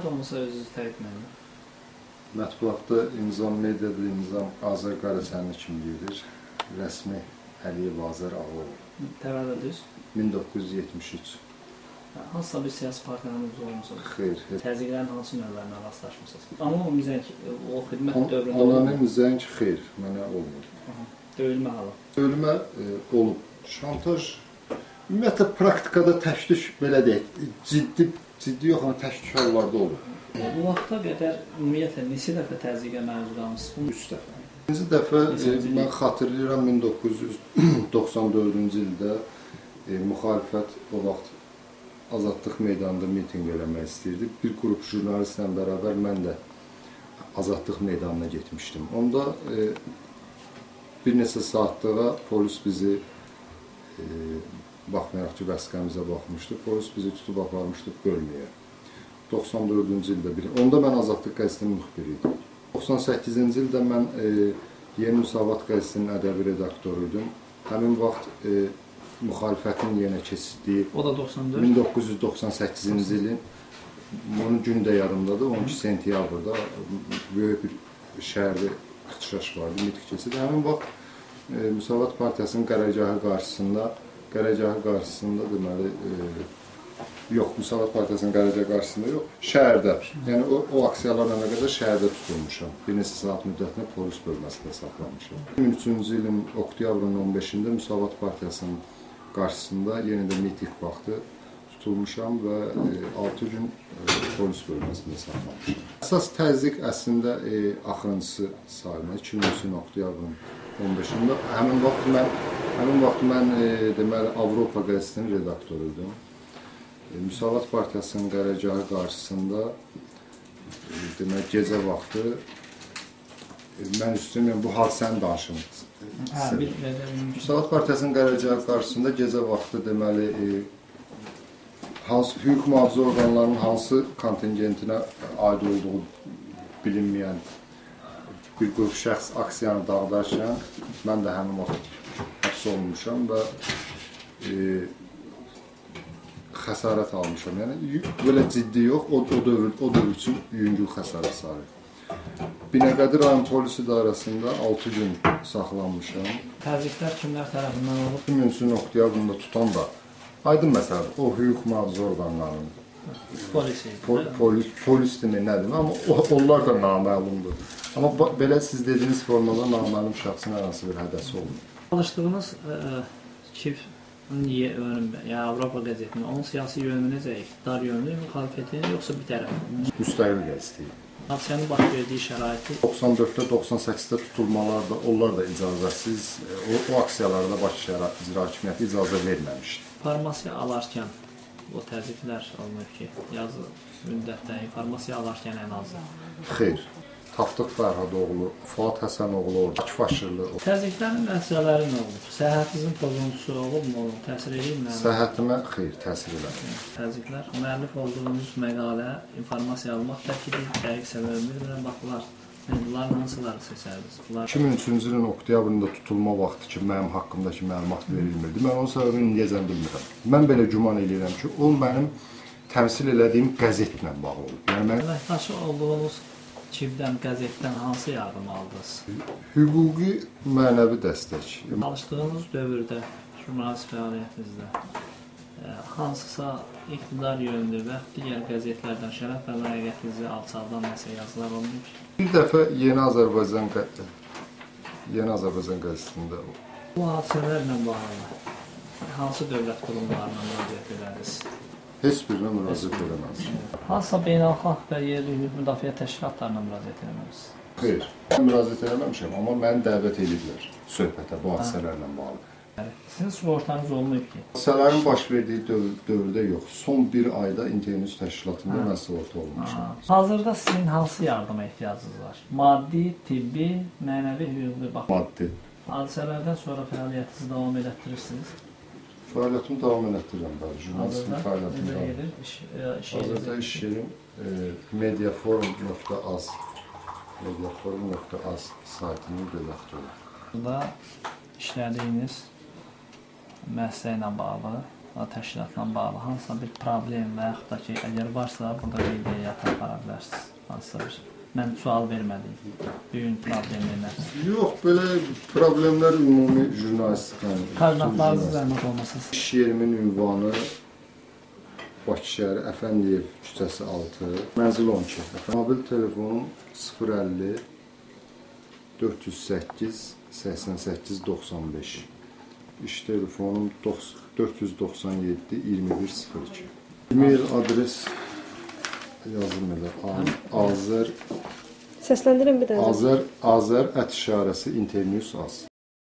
olmasa özünüzü təqdim edin. Mətbuatda İnzam mediada İnzam Azər Qarasənli kimliyidir. Rəsmi Əliyev Azər Ağoğlu. Təvəllüdünüz? 1973. Hansısa bir siyasi partiyanın üzvü olmusunuz? Xeyr. Təzyiqlərin hansı növlərinə rastlaşmısınız? Anonim zəng o xidmət dövründə Anonim zəng xeyr, mənə olmur. Döyülmə halı. Döyülmə olub. Şantaj, ümumiyyətlə praktikada təşviş belə deyək, ciddi yox, amma təşviş hallarda olur. Bu vaxta qədər ümumiyyətlə neçə dəfə təzyiqə məruz qalmısınız? 3 dəfə. İkinci dəfə mən xatırlayıram 1994-cü ildə müxalifət o vaxt Azadlıq meydanında mitinq eləmək istəyirdi. Bir qrup jurnalistlə bərabər mən də Azadlıq meydanına getmişdim. Onda bir neçə saatlığa polis bizi, baxmayaraq ki, vəsiqəmizə baxmışdı, polis bizi tutub aparmışdı bölməyə. 94-cü ildə biri. Onda mən Azadlıq qəzetinin müxbiri idim. 98-ci ildə mən Yeni Müsavat qəzetinin ədəbi redaktoruydum. Həmin vaxt müxalifətin yenə keçirdiyi 1998-ci ilin, onun günü də yadımdadır, 12 sentyabrda böyük bir şəhərdə ixtişaş vardı, miting keçirdi. Həmin vaxt Müsavat Partiyasının qərargahı qarşısında deməli, yox, Müsavat Partiyasının qərargahı qarşısında yox, şəhərdə, yəni o aksiyalarla nə qədər şəhərdə tutulmuşam. Bir neçə saat müddətində polis bölməsində saxlanmışam. 2003-cü ilin oktyabrın 15-də Müsavat Partiyasının qarşısında yenə də miting vaxtı tutulmuşam və 6 gün polis bölməsində saxlanmışam. Əsas təzyiq əslində axırıncısı sayılır. 2003-cü oktyabrın 15-də. Həmin vaxt mən deməli Avropa qəzetinin redaktoruydum. Müsavat Partiyasının qərargahı qarşısında demək gecə vaxtı mən üstünlüyüm bu hadisəni danışım. Müsavat Partiyasının qərargahı qarşısında gecə vaxtı deməli hüquq mühafizə orqanlarının hansı kontingentinə aid olduğu bilinməyən bir qrup şəxs aksiyanı dağıdarkən mən də həmin vaxt həbs olunmuşam və xəsarət almışam. Yəni belə ciddi yox, o dövr üçün yüngül xəsarət sayılır. Binəqədi rayon polis idarəsində 6 gün saxlanmışam. Təzyiqlər kimlər tərəfindən olub? 2003-cü oktyabrında tutan da aydın məsələdir, o hüquq mühafizə orqanlarının. Polisdir, nədir, amma onlar da naməlumdur. Amma belə siz dediyiniz formada naməlum şəxsin hər hansı bir hədəsi olmur. Çalışdığınız yəni Avropa qəzetinin, onun siyasi yönümü necə? İqtidar yönlü, müxalifətin, yoxsa bir tərəf? Müstəqil qəzetdir. Hadisənin baş verdiyi şəraiti? 94-də, 98-də tutulmalarda, onlar da icazəsiz, o aksiyalarda baş icra hakimiyyəti icazə verməmişdi. İnformasiya alarkən, o təzyiqlər olmuyor ki, yazı müddətdə informasiya alarkən ən azı? Xeyr. Taftıq Fərhadoğlu, Fuad Həsənoğlu, Akif Aşırlı. Təzyiqlərin nəticələri nə olub? Səhhətinizin pozuntusu olubmu? Təsir edilmə? Səhhətimə xeyr, təsir eləmir. Təzyiqlər, müəllif olduğunuz məqalə, informasiya almaq təkidir, dəqiq səbəbi bilmirəm, baxılar. Bunların hansıları seçərdiniz? 2003-cü ilin oktyabrında tutulma vaxtı ki, mənim haqqımdakı məlumat verilmirdi. Mən onun səbəbini indiyəcən bilmirəm. Mən belə güman edirəm ki, o mənim təmsil elədiyim qəzetlə bağlı olub. Əməkdaşı olduğunuz Çivdən, qəzetdən hansı yardım aldınız? Hüquqi, mənəvi dəstək. Çalışdığınız dövrdə, jurnalist fəaliyyətinizdə hansısa iqtidar yönlü və digər qəzetlərdən şərəf və layiqiyyətinizi alçaldan nəsə yazılar olmuş? Bir dəfə Yeni Azərbaycan qəzetində o. Bu hadisələrlə bağlı hansı dövlət qurumlarına müraciət edərdiniz? Heç birinə müraciət eləməmişəm. Hansısa beynəlxalq və yerli hüquq müdafiə təşkilatlarına müraciət eləməmişsiniz? Xeyr, müraciət eləməmişəm, amma məni dəvət ediblər söhbətə, bu hadisələrlə bağlı. Sizin sığortanız olmayıb ki? Hadisələrin baş verdiyi dövrdə yox, son bir ayda İnternews təşkilatında mən sığorta olmuşam. Hazırda sizin hansı yardıma ehtiyacınız var? Maddi, tibbi, mənəvi, hüquqi baxım? Maddi. Hadisələrdən sonra fəaliyyətinizi davam elətdirirsiniz? Fəaliyyətimi davam elətdirirəm, bəli, jurnalistin fəaliyyətini davam edir. Hazırda iş yerim mediaforum.az saytının redaktoru. Burada işlədiyiniz məsələ ilə bağlı təşkilatla bağlı hansısa bir problem və yaxud da ki, əgər varsa, burada qeydiyyata apara bilərsiniz. Hansısa bir. Mən sual vermədim. Düyün problemlərinə. Yox, belə problemlər ümumi jurnalistikanın. Koordinatlarınız zəhmət olmasa. İş yerimin ünvanı Bakı şəhəri Əfəndiyev küçəsi 6, mənzil 12. Mobil telefonum 050 408 88 95. İş telefonum 497 2102. E-mail adres yazılmır. Azər Səsləndirin bir daha. Azər @internews.az